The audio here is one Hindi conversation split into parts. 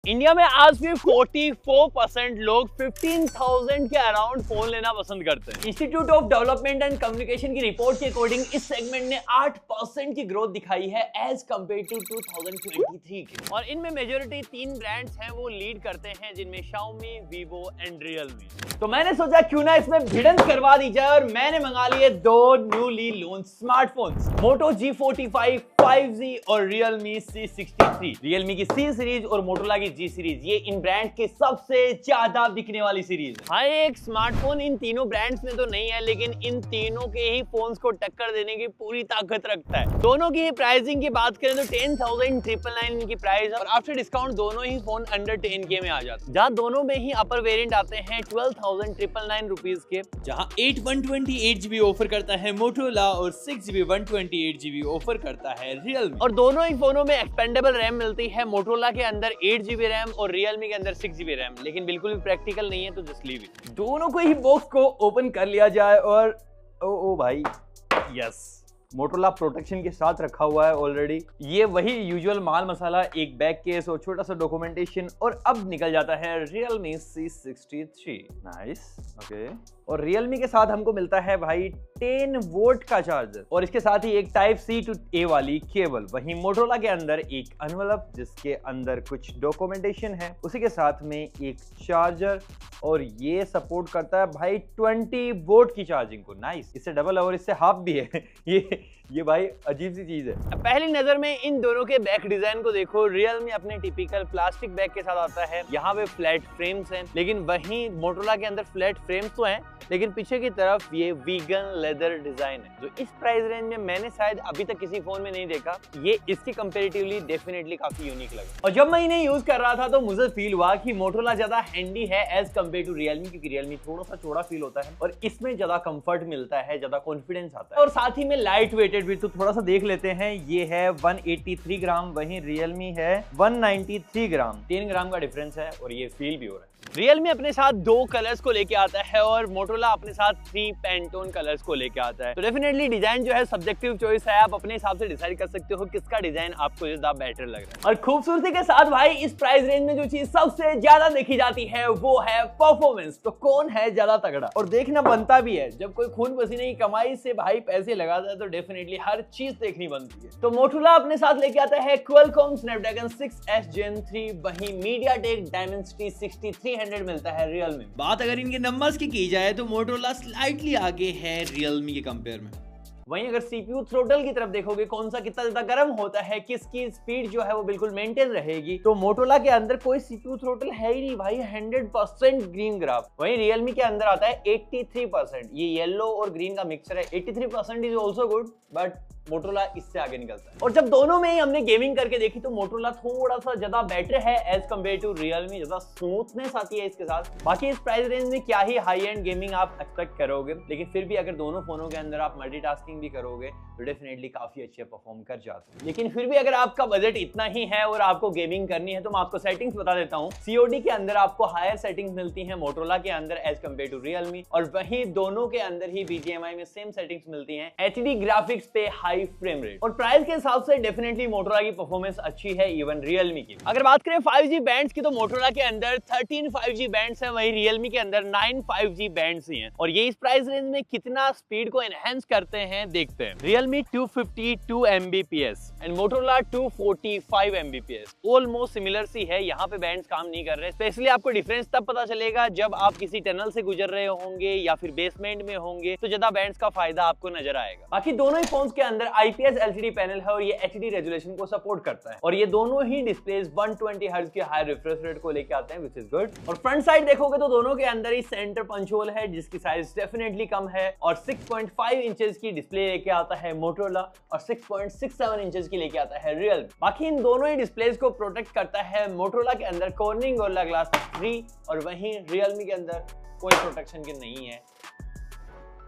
इंडिया में आज भी 44% लोग 15,000 के अराउंड फोन लेना पसंद करते हैं। Institute of development and communication की रिपोर्ट के अकॉर्डिंग इस सेगमेंट ने 8% की ग्रोथ दिखाई है एज कम्पेयर टू 2023 की। और इनमें मेजोरिटी 3 ब्रांड्स हैं वो लीड करते हैं, जिनमें Xiaomi, Vivo एंड Realme। तो मैंने सोचा क्यों ना इसमें भिड़ंत करवा दी जाए और मैंने मंगा लिए 2 newly launch smartphones, Moto G45 5G और Realme C63। Realme की C सीरीज और Motorola की G सीरीज, ये इन ब्रांड के सबसे ज्यादा बिकने वाली सीरीज है। हाँ, एक स्मार्टफोन इन तीनों ब्रांड्स में तो नहीं है, लेकिन इन तीनों के ही फोन्स को टक्कर देने की पूरी ताकत रखता है। दोनों की प्राइसिंग की बात करें तो 10,999 इनकी प्राइस है और आफ्टर डिस्काउंट दोनों ही फोन अंडर 10K में आ जाते हैं, जहाँ दोनों में ही अपर वेरिएंट आते हैं 12,999 रुपीज के, जहाँ 8 128GB ऑफर करता है Motorola और 6GB 128GB ऑफर करता है Realme। और दोनों ही फोनों में एक्सपेंडेबल रैम मिलती है, Motorola के अंदर 8GB रैम और Realme के अंदर 6GB रैम, लेकिन बिल्कुल भी प्रैक्टिकल नहीं है, तो जस्ट लीव इट। दोनों को ही बॉक्स को ओपन कर लिया जाए और ओ भाई, यस, मोटोरोला प्रोटेक्शन के साथ रखा हुआ है ऑलरेडी। ये वही यूजुअल माल मसाला, एक बैक केस और छोटा सा डॉक्यूमेंटेशन, और अब निकल जाता है Realme C63। Nice, okay. और Realme के साथ हमको मिलता है भाई 10 वोल्ट का चार्जर और इसके साथ ही एक Type-C to A वाली केबल। वहीं मोटोरोला के अंदर एक एनवलप जिसके अंदर कुछ डॉक्यूमेंटेशन है, उसी के साथ में एक चार्जर, और ये सपोर्ट करता है भाई 20 वोल्ट की चार्जिंग को। नाइस, इससे डबल और इससे हाफ भी है। ये भाई अजीब सी चीज है। पहली नजर में इन दोनों के बैक डिजाइन को देखो। Realme अपने टिपिकल प्लास्टिक बैक के साथ आता है, यहाँ पे फ्लैट फ्रेम्स हैं, लेकिन वहीं मोटोरोला के अंदर फ्लैट फ्रेम्स तो हैं, लेकिन पीछे की तरफ ये वीगन लेदर डिजाइन है, जो इस प्राइस रेंज में मैंने शायद अभी तक किसी फोन में नहीं देखा। ये इसकी कंपैरेटिवली डेफिनेटली काफी यूनिक लगा। और जब मैं इन्हें यूज कर रहा था तो मुझे फील हुआ कि मोटोरोला ज्यादा हैंडी है एज कम्पेयर टू Realme, क्योंकि Realme थोड़ा सा चौड़ा फील होता है और इसमें ज्यादा कंफर्ट मिलता है, ज्यादा कॉन्फिडेंस आता है, और साथ ही में लाइट वेटेड भी। तो थोड़ा सा देख लेते हैं, ये है 183 ग्राम, वहीं Realme है 193 ग्राम, 3 ग्राम का डिफरेंस है और ये फील भी हो रहा है। Realme अपने साथ 2 कलर्स को लेके आता है और मोटोरोला अपने साथ 3 पैंटोन कलर्स को लेके आता है। तो डेफिनेटली डिजाइन जो है सब्जेक्टिव चॉइस है, आप अपने हिसाब से डिसाइड कर सकते हो किसका डिजाइन आपको ज्यादा बेटर लग रहा है। और खूबसूरती के साथ भाई इस प्राइस रेंज में जो चीज सबसे ज्यादा देखी जाती है वो है परफॉर्मेंस। तो कौन है ज्यादा तगड़ा, और देखना बनता भी है। जब कोई खून पसीने की कमाई से भाई पैसे लगाता है तो डेफिनेटली हर चीज देखनी बनती है। तो मोटोरोला अपने साथ लेके आता है Qualcomm Snapdragon 6S Gen 3, वहीं MediaTek Dimensity 6300 मिलता है Realme। बात अगर इनके नंबर्स की जाए तो मोटोरोला स्लाइटली आगे है Realme के कंपेयर में। वहीं अगर CPU थ्रोटल की तरफ देखोगे, कौन सा कितना ज्यादा गर्म होता है, किसकी स्पीड जो है वो बिल्कुल मेंटेन रहेगी, तो मोटोरोला के अंदर कोई CPU थ्रोटल है ही नहीं भाई, 100% ग्रीन ग्राफ। वहीं Realme के अंदर आता है 83%। ये येलो और ग्रीन का मिक्सचर है। 83% is also good, but Motorola इससे आगे निकलता है। और जब दोनों में ही हमने गेमिंग करके देखी तो मोटोरोला थोड़ा सा ज्यादा बेटर है एज कम्पेयर टू Realme, ज्यादा स्मूथनेस आती है इसके साथ। बाकी इस प्राइस रेंज में क्या ही हाई एंड गेमिंग आप एक्सपेक्ट करोगे, लेकिन फिर भी अगर दोनों फोनों के अंदर आप मल्टीटास्किंग भी करोगे तो डेफिनेटली काफी अच्छे परफॉर्म कर जाते हैं। लेकिन फिर भी अगर आपका बजट इतना ही है और आपको गेमिंग करनी है तो मैं आपको सेटिंग्स बता देता हूँ। COD के अंदर आपको हायर सेटिंग्स मिलती है मोटोरोला के अंदर एज कम्पेयर टू Realme, और वहीं दोनों के अंदर ही BGMI में सेम सेटिंग्स मिलती है, HD ग्राफिक्स पे हाई फ्रेम रेट। और प्राइस के हिसाब से डेफिनेटली मोटोरोला की परफॉर्मेंस अच्छी है इवन Realme की। अगर बात करें 5G बैंड्स की तो मोटोरोला के अंदर 13 5G बैंड्स हैं, वहीं Realme के अंदर 9 5G बैंड्स ही हैं। और ये इस प्राइस रेंज में कितना स्पीड को एनहांस करते हैं देखते हैं। Realme 252 Mbps and Motorola 245 Mbps, almost similar सी है। यहाँ पे बैंड्स काम नहीं कर रहे। स्पेशली आपको डिफरेंस तब पता चलेगा जब आप किसी टनल से गुजर रहे होंगे या फिर बेसमेंट में होंगे, तो ज्यादा बैंड्स का फायदा आपको नजर आएगा। बाकी दोनों ही फोन्स के अंदर IPS LCD पैनल है और ये HD रेजोल्यूशन को सपोर्ट करता है, और ये दोनों ही डिस्प्लेस 120 हर्ट्ज के हाई रिफ्रेश रेट को लेके आते हैं, व्हिच इज गुड। और फ्रंट साइड देखोगे तो दोनों के अंदर ही सेंटर पंच होल है, जिसकी साइज डेफिनेटली कम है, और 6.5 इंचेस की डिस्प्ले लेके आता है मोटोरोला और 6.67 इंचेस की लेके आता है Realme। बाकी इन दोनों ही डिस्प्लेस को प्रोटेक्ट करता है मोटोरोला के अंदर Corning Gorilla Glass 3, और वहीं Realme के अंदर कोई प्रोटेक्शन के नहीं है,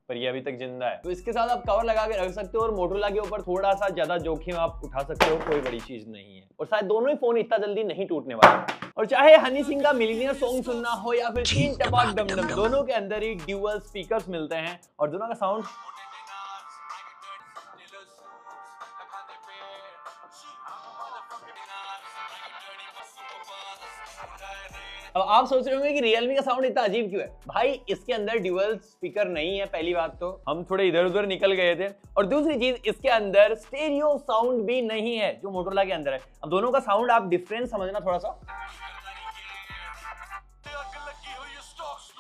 पर ये अभी तक जिंदा है। तो इसके साथ आप कवर लगा के रख सकते हो और मोटोरोला के ऊपर थोड़ा सा ज्यादा जोखिम आप उठा सकते हो, कोई बड़ी चीज नहीं है। और शायद दोनों ही फोन इतना जल्दी नहीं टूटने वाले। और चाहे हनी सिंह का मिलीनियर सॉन्ग सुनना हो या फिर तीन टपाक डम डम, दोनों के अंदर ही ड्यूअल स्पीकर्स मिलते हैं और दोनों का साउंड अब आप सोच रहे होंगे कि Realme का साउंड इतना अजीब क्यों है। भाई इसके अंदर ड्यूअल स्पीकर नहीं है, पहली बात तो हम थोड़े इधर उधर निकल गए थे, और दूसरी चीज इसके अंदर स्टेरियो साउंड भी नहीं है जो मोटोरोला के अंदर है। अब दोनों का साउंड आप डिफरेंस समझना थोड़ा सा,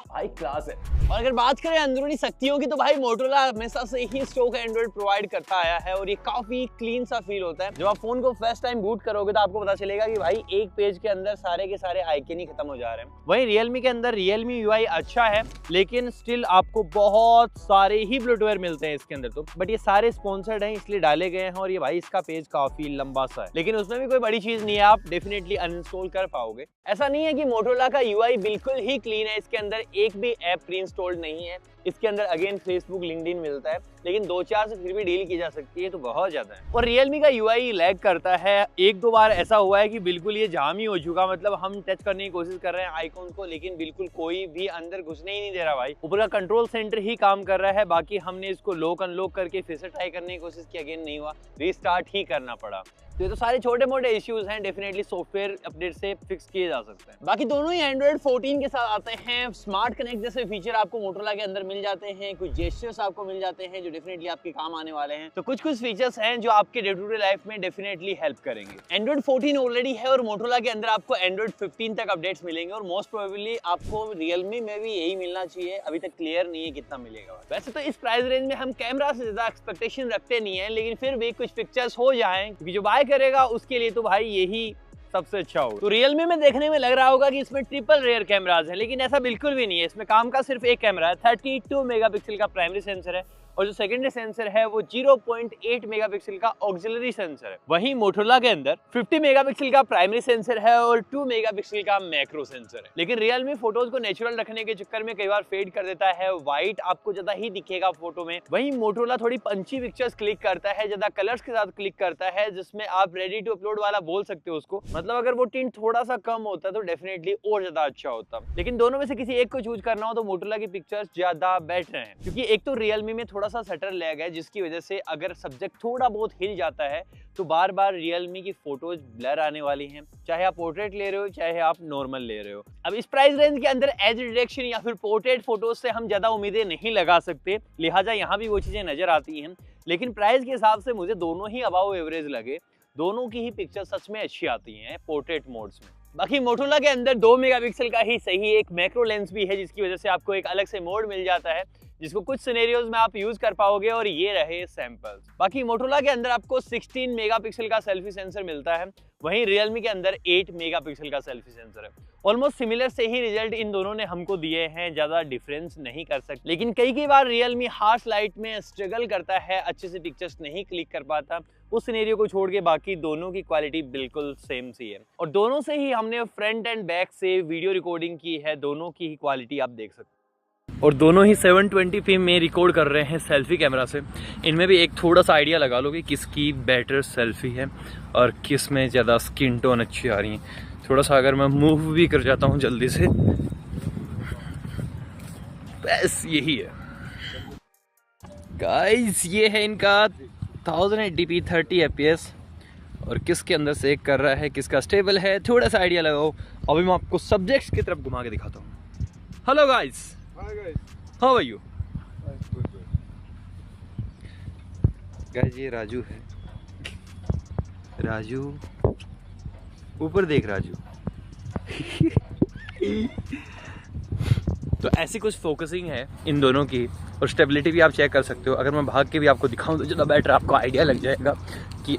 भाई क्लास है। और अगर बात करें अंदरूनी शक्तियों की तो भाई मोटोरोला हमेशा से ही स्टॉक एंड्रॉइड प्रोवाइड करता आया है और ये काफी क्लीन सा फील होता है। जब आप फोन को फर्स्ट टाइम बूट करोगे तो आपको पता चलेगा कि भाई एक पेज के अंदर सारे के सारे आइकन ही खत्म हो जा रहे हैं। वहीं Realme के अंदर Realme UI अच्छा है, लेकिन स्टिल आपको बहुत सारे ही ब्लोटवेयर मिलते हैं इसके अंदर तो, बट ये सारे स्पॉन्सर्ड हैं इसलिए डाले गए हैं, और ये भाई इसका पेज काफी लंबा सा है, लेकिन उसमें भी कोई बड़ी चीज नहीं है, आप डेफिनेटली अनइंस्टॉल कर पाओगे। ऐसा नहीं है कि मोटोरोला का UI बिल्कुल ही क्लीन है, इसके अंदर एक भी ऐप प्री इंस्टॉल्ड नहीं है। इसके अंदर अगेन फेसबुक, लिंक्डइन मिलता है, लेकिन 2-4 से फिर भी डील की जा सकती है, तो बहुत ज्यादा है। और Realme का UI लैग करता है, 1-2 बार ऐसा हुआ है कि बिल्कुल ये जाम ही हो चुका, मतलब हम टच करने की कोशिश कर रहे हैं आइकॉन को, लेकिन बिल्कुल कोई भी अंदर घुसने ही नहीं दे रहा भाई। ऊपर का कंट्रोल सेंटर ही काम कर रहा है, बाकी हमने इसको लॉक अनलॉक करके फिर से ट्राई करने की कोशिश की, अगेन नहीं हुआ, रीस्टार्ट ही करना पड़ा। तो ये तो सारे छोटे मोटे इश्यूज हैं, डेफिनेटली सॉफ्टवेयर अपडेट से फिक्स किए जा सकते हैं। बाकी दोनों ही एंड्रॉइड 14 के साथ आते हैं। स्मार्ट कनेक्ट जैसे फीचर आपको मोटोरोला के अंदर मिल जाते हैं, कुछ जेस्चर्स आपको मिल जाते हैं जो डेफिनेटली आपके काम आने वाले हैं। तो कुछ फीचर्स हैं जो आपके डे टू डे लाइफ में डेफिनेटली हेल्प करेंगे। एंड्रॉइड 14 ऑलरेडी है और मोटोरोला के अंदर आपको एंड्रॉइड 15 तक अपडेट्स मिलेंगे, और मोस्ट प्रोबेबली आपको Realme में भी यही मिलना चाहिए। अभी तक क्लियर नहीं है कितना मिलेगा। वैसे तो इस प्राइस रेंज में हम कैमरा से ज्यादा एक्सपेक्टेशन रखते नहीं है, लेकिन फिर भी कुछ पिक्चर्स हो जाएं, क्योंकि जो बाय करेगा उसके लिए तो भाई यही सबसे अच्छा हो। तो Realme में देखने में लग रहा होगा कि इसमें ट्रिपल रेयर कैमराज हैं, लेकिन ऐसा बिल्कुल भी नहीं है। इसमें काम का सिर्फ एक कैमरा है, 32 मेगापिक्सल का प्राइमरी सेंसर है, और जो सेकेंडरी सेंसर है वो 0.8 मेगापिक्सल का ऑक्सिलरी सेंसर है। वहीं मोटोरोला के अंदर 50 मेगापिक्सल का प्राइमरी सेंसर है और 2 मेगापिक्सल का मैक्रो सेंसर है। लेकिन Realme फोटोज को नेचुरल रखने के चक्कर में कई बार फेड कर देता है, व्हाइट आपको ज्यादा ही दिखेगा फोटो में। वहीं मोटोरोला थोड़ी पंची पिक्चर्स क्लिक करता है, ज्यादा कलर्स के साथ क्लिक करता है, जिसमें आप रेडी टू अपलोड वाला बोल सकते हो उसको। मतलब अगर वो टिंट थोड़ा सा कम होता तो डेफिनेटली और ज्यादा अच्छा होता, लेकिन दोनों में से किसी एक को चूज करना हो तो मोटोरोला की पिक्चर्स ज्यादा बेटर हैं, क्योंकि एक तो Realme में थोड़ा सा शटर लैग है, जिसकी वजह से अगर सब्जेक्ट थोड़ा बहुत हिल जाता है तो बार बार Realme की फोटोज ब्लर आने वाली हैं, चाहे आप पोर्ट्रेट ले रहे हो चाहे आप नॉर्मल ले रहे हो। अब इस प्राइस रेंज के अंदर एज डिटेक्शन या फिर पोर्ट्रेट फोटोज से हम ज्यादा उम्मीदें नहीं लगा सकते, लिहाजा यहाँ भी वो चीजें नजर आती हैं, लेकिन प्राइस के हिसाब से मुझे दोनों ही अबाव एवरेज लगे। दोनों की ही पिक्चर सच में अच्छी आती हैं पोर्ट्रेट मोड्स में। बाकी मोटोरोला के अंदर 2 मेगापिक्सल का ही सही एक मैक्रो लेंस भी है, जिसकी वजह से आपको एक अलग से मोड मिल जाता है, जिसको कुछ सिनेरियोज में आप यूज कर पाओगे। और ये रहे सैंपल्स। बाकी मोटोरोला के अंदर आपको 16 मेगापिक्सल का सेल्फी सेंसर मिलता है, वहीं Realme के अंदर 8 मेगापिक्सल का सेल्फी सेंसर है। ऑलमोस्ट सिमिलर से ही रिजल्ट इन दोनों ने हमको दिए हैं, ज्यादा डिफरेंस नहीं कर सकते, लेकिन कई बार Realme हार्श लाइट में स्ट्रगल करता है, अच्छे से पिक्चर्स नहीं क्लिक कर पाता। उस सिनेरियो को छोड़ के बाकी दोनों की क्वालिटी बिल्कुल सेम सी है, और दोनों से ही हमने फ्रंट एंड बैक से वीडियो रिकॉर्डिंग की है, दोनों की ही क्वालिटी आप देख सकते हैं। और दोनों ही 720p में रिकॉर्ड कर रहे हैं सेल्फी कैमरा से। इनमें भी एक थोड़ा सा आइडिया लगा लो कि किसकी बेटर सेल्फी है और किस में ज़्यादा स्किन टोन अच्छी आ रही है। थोड़ा सा अगर मैं मूव भी कर जाता हूँ जल्दी से, बस यही है गाइस। ये है इनका 1080p 30 fps, और किसके अंदर से एक कर रहा है, किसका स्टेबल है, थोड़ा सा आइडिया लगाओ। अभी मैं आपको सब्जेक्ट्स की तरफ घुमा के दिखाता हूँ। Hello guys, how are you guys? ये राजू है, राजू ऊपर देख, राजू। तो ऐसी कुछ फोकसिंग है इन दोनों की, और स्टेबिलिटी भी आप चेक कर सकते हो। अगर मैं भाग के भी आपको दिखाऊं तो ज़्यादा बेटर आपको आइडिया लग जाएगा कि,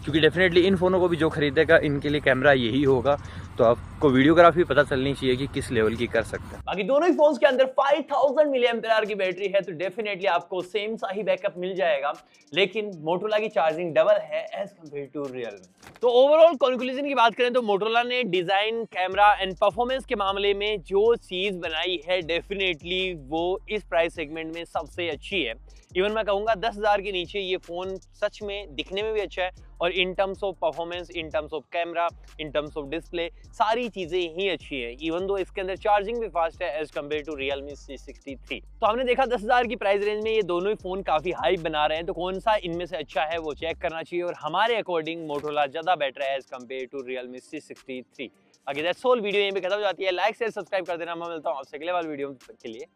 क्योंकि डेफिनेटली इन फ़ोनों को भी जो खरीदेगा इनके लिए कैमरा यही होगा, तो आपको वीडियोग्राफी पता चलनी चाहिए कि किस लेवल की कर सकते हैं। बाकी दोनों ही फोन्स के अंदर 5000 mAh की बैटरी है, तो डेफिनेटली आपको सेम सा ही बैकअप मिल जाएगा, लेकिन मोटोरोला की चार्जिंग डबल है एज कम्पेयर टू Realme। तो ओवरऑल कंक्लूजन की बात करें तो मोटोरोला ने डिजाइन, कैमरा एंड परफॉर्मेंस के मामले में जो चीज बनाई है डेफिनेटली वो इस प्राइस सेगमेंट में सबसे अच्छी है। इवन मैं कहूँगा 10,000 के नीचे ये फ़ोन सच में दिखने में भी अच्छा है, और in terms of performance, in terms of camera, in terms of display, सारी चीज़ें ही अच्छी है। इवन दो इसके अंदर चार्जिंग भी फास्ट है as compare to Realme C63। तो हमने देखा 10,000 की प्राइस रेंज में ये दोनों ही फ़ोन काफ़ी हाइप बना रहे हैं, तो कौन सा इनमें से अच्छा है वो चेक करना चाहिए, और हमारे अकॉर्डिंग मोटोरोला ज़्यादा बेटर है as compare to Realme C63। बाकी दैट्स ऑल, वीडियो यहीं पे खत्म हो जाती है। लाइक शेयर सब्सक्राइब कर देना। मैं मिलता हूँ आपसे अगले वाले वीडियो के लिए।